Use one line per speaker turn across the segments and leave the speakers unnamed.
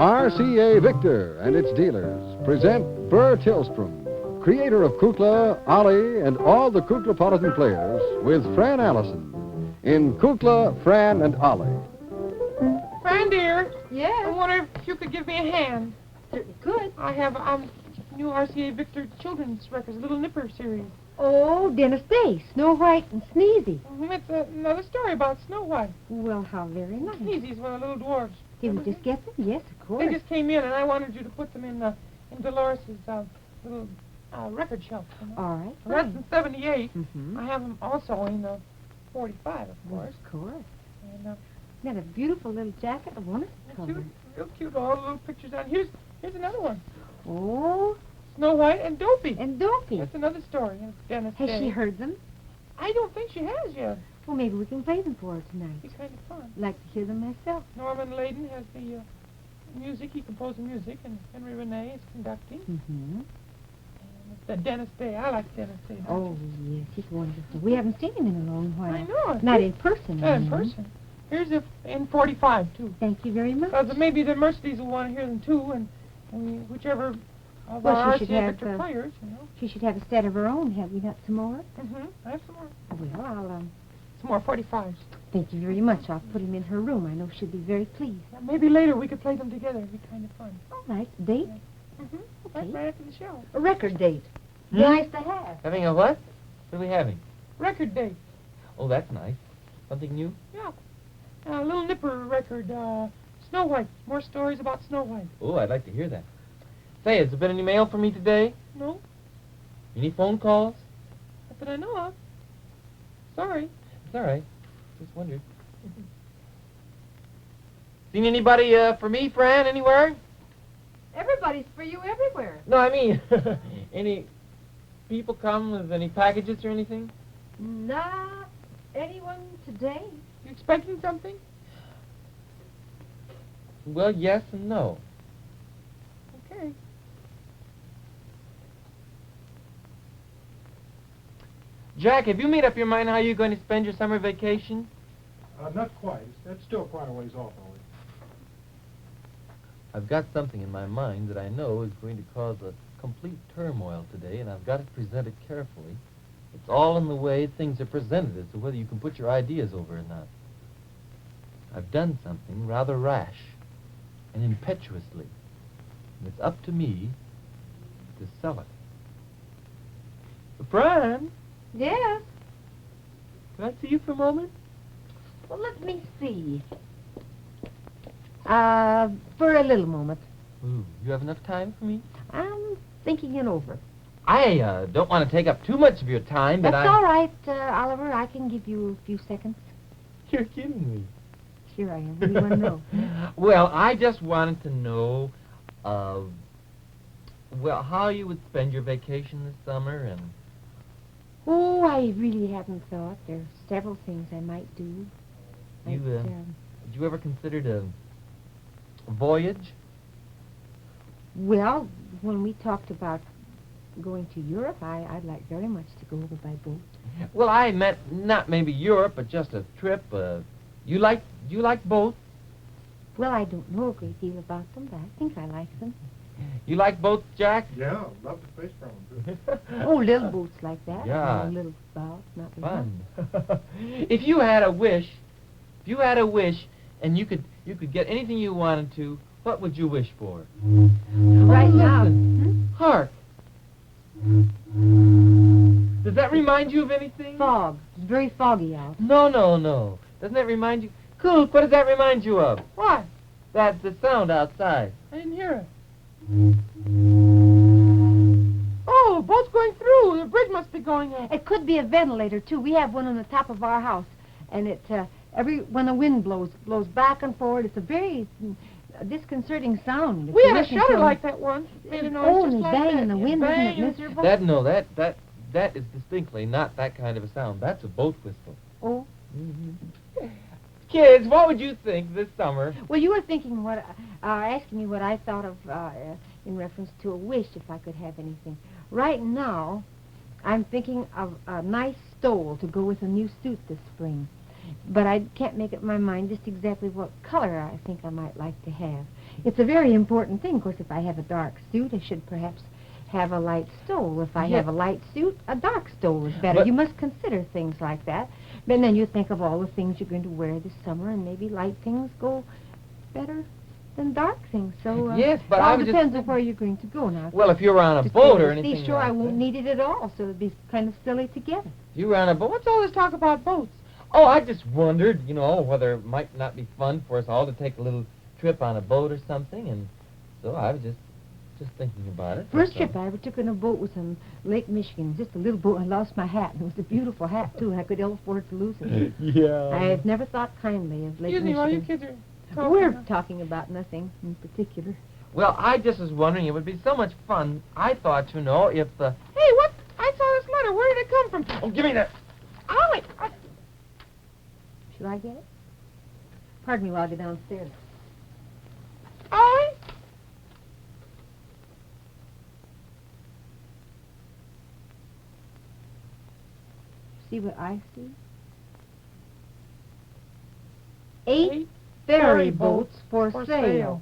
RCA Victor and its dealers present Burr Tillstrom, creator of Kukla, Ollie, and all the Kuklapolitan players, with Fran Allison in Kukla, Fran and Ollie.
Fran, dear.
Yes?
I wonder if you could give me a hand.
Good.
I have new RCA Victor children's records, Little Nipper series.
Oh, Dennis Day, Snow White and Sneezy.
It's another story about Snow White.
Well, how very nice.
Sneezy's one of the little dwarfs.
Did we just get them? Yes, of course.
They just came in, and I wanted you to put them in Dolores's little record shelf. You know?
All right.
Well, that's in 78.
Mm-hmm.
I have them also in 45, of course.
Of course.
And
Got a beautiful little jacket, a wonderful color.
cute, real cute, all the little pictures on. Here's another one.
Oh,
Snow White and Dopey.
and Dopey.
That's another story. And it's Dennis
Has
Day.
she heard them?
I don't think she has yet.
Well, maybe we can play them for her tonight.
It's kind of fun.
I'd like to hear them myself.
Norman Layden has the music. He composed the music, and Henry Renee is conducting.
Mm-hmm.
And it's Dennis Day. I like Dennis Day.
Oh, yes, he's wonderful. We haven't seen him in a long while.
I know.
Not in person.
Not
I
in
mean.
person. Here's in 45, too.
Thank you very much.
Because maybe the Mercedes will want to hear them, too, and whichever of
Well,
our
she should
RCA
have,
Victor players, you know.
She should have a set of her own. Have we not some more?
Mm-hmm. I have some more.
Well, I'll,
Some more 45s.
thank you very much. I'll put him in her room. I know she'll be very pleased.
Maybe later we could play them together. It'd be kind of fun.
All right. Date?
Mm-hmm.
Okay.
Right after the show.
A record date. Nice to have.
Having a what? What are we having?
Record date.
Oh, that's nice. Something new?
Yeah. Little Nipper record, Snow White. More stories about Snow White.
Oh, I'd like to hear that. Say, has there been any mail for me today?
No?
Any phone calls?
Not that I know of. Sorry.
It's all right. Just wondered. Seen anybody for me, Fran, anywhere?
Everybody's for you everywhere.
No, I mean, any people come with any packages or anything?
Not anyone today.
You expecting something?
Well, yes and no.
Okay.
Jack, have you made up your mind how you're going to spend your summer vacation?
Not quite. That's still quite a ways off, Ollie.
I've got something in my mind that I know is going to cause a complete turmoil today, and I've got to present it carefully. It's all in the way things are presented as to whether you can put your ideas over or not. I've done something rather rash and impetuously, and it's up to me to sell it. Fran,
Yes.
can I see you for a moment?
Well, let me see. For a little moment.
Ooh, you have enough time for me?
I'm thinking it over.
I don't want to take up too much of your time, but
That's all right, Oliver. I can give you a few seconds.
You're kidding me.
Sure I am. What do you want to know?
Well, I just wanted to know, how you would spend your vacation this summer, and...
Oh, I really haven't thought. There are several things I might do.
You,
Like,
Had you ever considered a voyage?
well, when we talked about going to Europe, I'd like very much to go over by boat.
Well, I meant not maybe Europe, but just a trip. You like boats?
Well, I don't know a great deal about them, but I think I like them.
You like boats, Jack?
Yeah, love to fish from them, too.
Oh, little boats like that.
Yeah.
Little boats, not very much.
Fun. If you had a wish, and you could get anything you wanted to, what would you wish for?
Right now.
Listen. Hark. Does that remind you of anything?
Fog. It's very foggy out.
No. Doesn't that remind you? Cook, what does that remind you of?
What?
That's the sound outside.
I didn't hear it. Oh, the boat's going through. The bridge must be going up.
It could be a ventilator, too. We have one on the top of our house, and it, when the wind blows back and forward, it's a very disconcerting sound. If
We
you
had a
listen
shutter
to
like that once. Made a noise
Oh,
just
and
like
bang
that.
in the
Yeah,
wind,
bang,
isn't it
yeah.
miserable?
That is distinctly not that kind of a sound. That's a boat whistle.
Oh.
Mm-hmm. Kids, what would you think this summer?
Well, you were thinking asking me what I thought of in reference to a wish, if I could have anything. Right now, I'm thinking of a nice stole to go with a new suit this spring. but I can't make up my mind just exactly what color I think I might like to have. It's a very important thing. Of course, if I have a dark suit, I should perhaps have a light stole. If I have a light suit, a dark stole is better.
But-
You must consider things like that. But then you think of all the things you're going to wear this summer, and maybe light things go better than dark things. So
Yes, but
it
I
all
was just
depends on
thinking-
where you're going to go now.
Well, if you were on a
Just
boat
go
or
to the
anything
seashore, I
like
won't
that.
need it at all, so it'd be kind of silly together.
If you were on a boat, what's all this talk about boats? Oh, I just wondered, whether it might not be fun for us all to take a little trip on a boat or something, and so I was just thinking about it.
First
That's
trip
all.
I ever took on a boat was on Lake Michigan, just a little boat. I lost my hat, and it was a beautiful hat, too, and I could ill afford to lose it.
Yeah.
I've never thought kindly of Lake
Excuse me while you
Michigan.
kids are talking.
We're talking about nothing in particular.
Well, I just was wondering, it would be so much fun, I thought, if the...
Hey, what? I saw this letter. Where did it come from?
Oh, give me that.
Ollie!
Shall I get it? Pardon me while I go downstairs.
Ollie?
See what I see? 8 ferry boats for sale.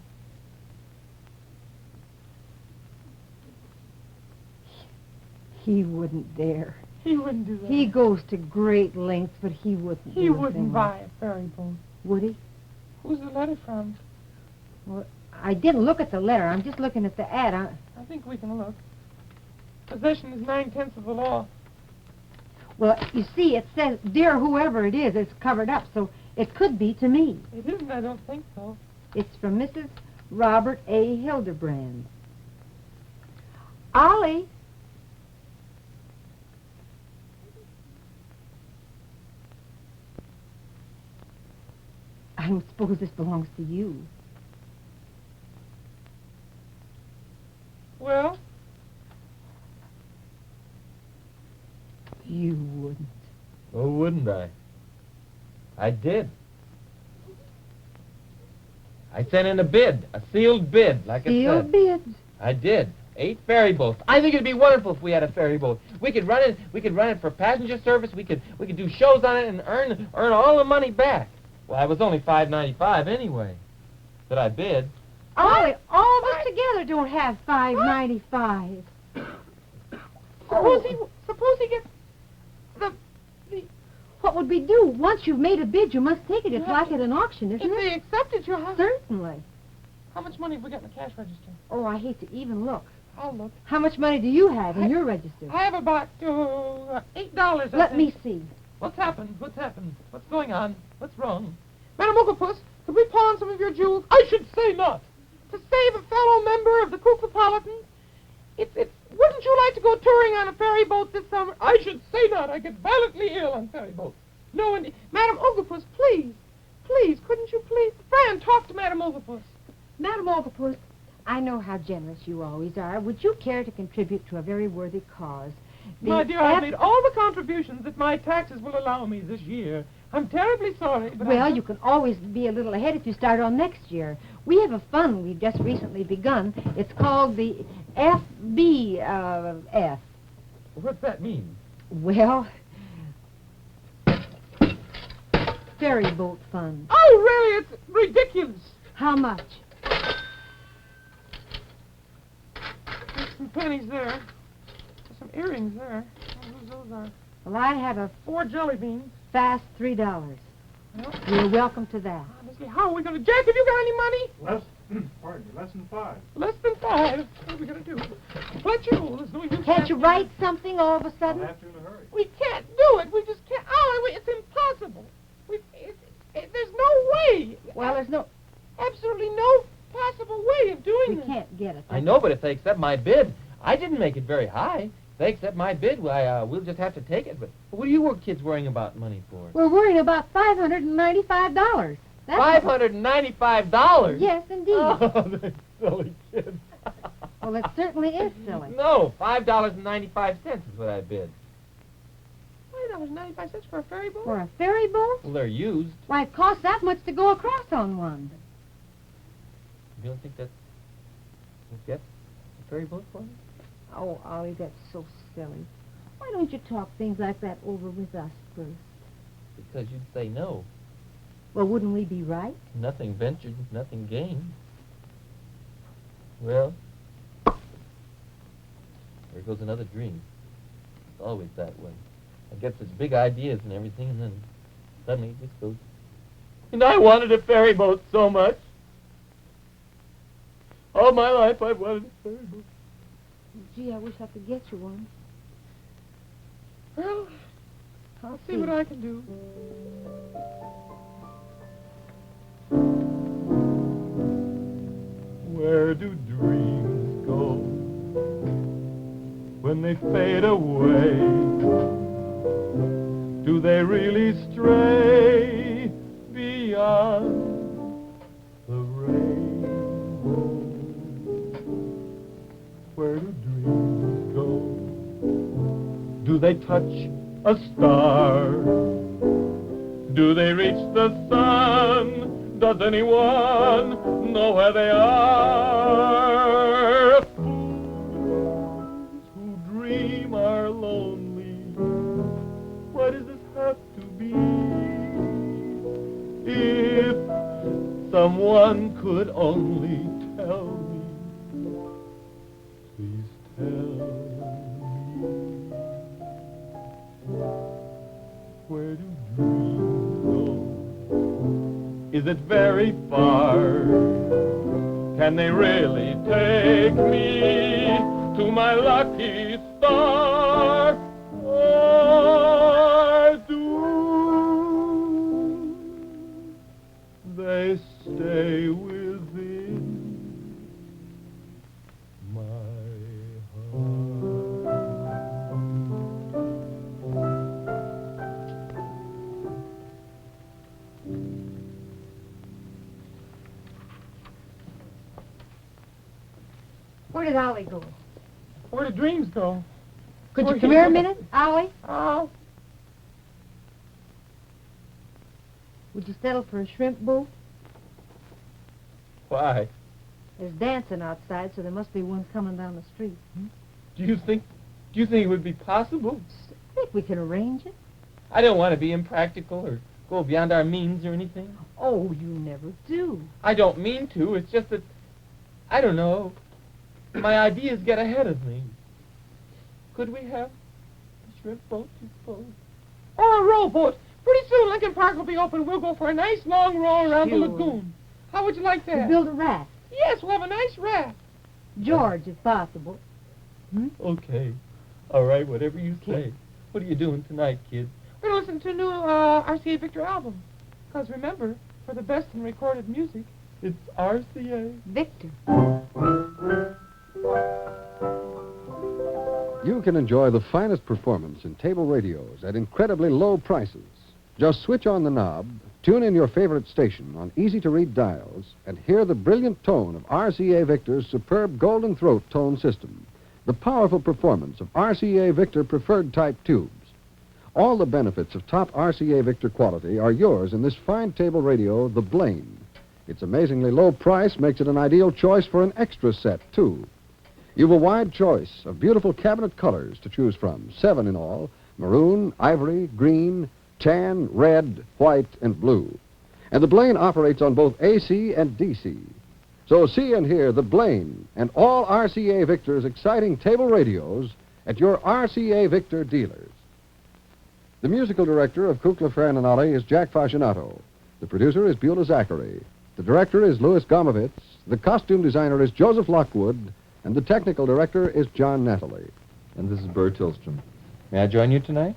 He wouldn't dare.
He wouldn't do that.
He goes to great lengths, but he wouldn't.
He
do a
wouldn't
thing
buy
like-
a ferry boat.
Would he?
Who's the letter from?
Well, I didn't look at the letter. I'm just looking at the ad.
I think we can look. Possession is 9/10 of the law.
Well, you see, it says, dear whoever it is, it's covered up, so it could be to me.
It isn't, I don't think so.
It's from Mrs. Robert A. Hildebrand. Ollie. I don't suppose this belongs to you.
Well,
You wouldn't.
Oh, wouldn't I? I did. I sent in a bid, a sealed bid, like it
Sealed
said.
bids.
I did. 8 ferry boats. I think it'd be wonderful if we had a ferry boat. We could run it. We could run it for passenger service. We could do shows on it and earn all the money back. Well, it was only $5.95 anyway that I bid.
Ollie, all of us together don't have $5.95.
Suppose he gets the
What would we do? Once you've made a bid, you must take it. It's
Yeah.
like at an auction,
if
isn't
they
it?
accept it, you'll have.
Certainly.
How much money have we got in the cash register?
Oh, I hate to even look.
I'll look.
How much money do you have in your register?
I have about $8. I
Let me
think.
see.
What's happened? What's happened? What's going on? What's wrong? Madam Octopus, could we pawn some of your jewels? I should say not. To save a fellow member of the Kukla. Wouldn't you like to go touring on a ferry boat this summer? I should say not. I get violently ill on ferry boats. No, indeed. Madam Octopus, please. Please, couldn't you please? Fran, talk to Madam Octopus.
Madam Octopus, I know how generous you always are. Would you care to contribute to a very worthy cause?
My dear, I've made all the contributions that my taxes will allow me this year. I'm terribly sorry, but
Well, you can always be a little ahead if you start on next year. We have a fund we've just recently begun. It's called the FBF.
What's that mean?
Well, ferry boat fund.
Oh, really? It's ridiculous.
How much?
There's some pennies there. There's some earrings there. I don't know whose those are.
Well, I have a
4 jelly beans.
fast $3.
Well,
You're welcome to that.
honestly, how are we going to... Jack, have you got any money?
Less than 5.
Less than 5. What are we going to do? Fletcher, there's no use...
Can't you write something all of a
I'll
sudden?
have to in a hurry.
We can't do it. We just can't... Oh, it's impossible. There's no way.
Well, there's no...
Absolutely no possible way of doing
We
this.
can't get it.
I know, but if they accept my bid, I didn't make it very high. If they accept my bid, why, we'll just have to take it. But what are you kids worrying about money for?
We're worrying about $595.
$595?
Yes, indeed.
Oh, they silly kids.
Well, it certainly is silly.
No, $5.95 is what I bid.
$5.95 for a ferry boat?
For a ferry boat?
Well, they're used.
Why, it costs that much to go across on one.
You don't think that's... We'll get a ferry boat for me?
Oh, Ollie, that's so silly. Why don't you talk things like that over with us first?
because you'd say no.
Well, wouldn't we be right?
Nothing ventured, nothing gained. Well, there goes another dream. It's always that way. I get such big ideas and everything, and then suddenly it just goes. And I wanted a ferry boat so much. All my life I've wanted a ferry boat.
Gee, I wish I could get you one.
Well, I'll see what I can do.
Where do dreams go when they fade away? Do they really stray beyond the rainbow? Where do dreams go? Do they touch a star? Do they reach the sun? Does anyone know where they are? Fools who dream are lonely. Why does this have to be? If someone could only tell me, please tell me, where do dreams go? Is it very far? Can they really take me to my lucky star? Or do they stay within my heart?
Where did Ollie go?
Where do dreams go?
Could
Where
you come
he
here a
go?
minute, Ollie?
Oh,
Would you settle for a shrimp boat?
Why?
There's dancing outside, so there must be one coming down the street.
Do you think it would be possible?
I think we can arrange it.
I don't want to be impractical or go beyond our means or anything.
Oh, you never do.
I don't mean to. It's just that, I don't know, my ideas get ahead of me. Could we have a shrimp boat, you suppose?
or a rowboat. Pretty soon Lincoln Park will be open. We'll go for a nice long row around the
Sure.
lagoon. How would you like
We'll
that?
build a raft.
Yes, we'll have a nice raft.
George, if possible.
Okay. All right, whatever you say. What are you doing tonight, kid?
We're going to listen to a new RCA Victor album. Because remember, for the best in recorded music,
It's RCA.
Victor.
You can enjoy the finest performance in table radios at incredibly low prices. Just switch on the knob, tune in your favorite station on easy-to-read dials, and hear the brilliant tone of RCA Victor's superb Golden Throat tone system, the powerful performance of RCA Victor preferred type tubes. All the benefits of top RCA Victor quality are yours in this fine table radio, the Blaine. Its amazingly low price makes it an ideal choice for an extra set, too. You've a wide choice of beautiful cabinet colors to choose from, 7 in all: maroon, ivory, green, tan, red, white, and blue. And the Blaine operates on both AC and DC. So see and hear the Blaine and all RCA Victor's exciting table radios at your RCA Victor dealers. The musical director of Kukla, Fran and Ollie is Jack Fascinato. The producer is Beulah Zachary. The director is Louis Gomovitz. The costume designer is Joseph Lockwood. And the technical director is John Nathalie.
And this is Burr Tillstrom. May I join you tonight?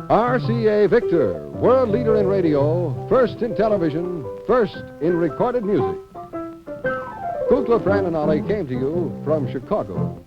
RCA Victor, world leader in radio, first in television, first in recorded music. Kukla, Fran and Ollie came to you from Chicago.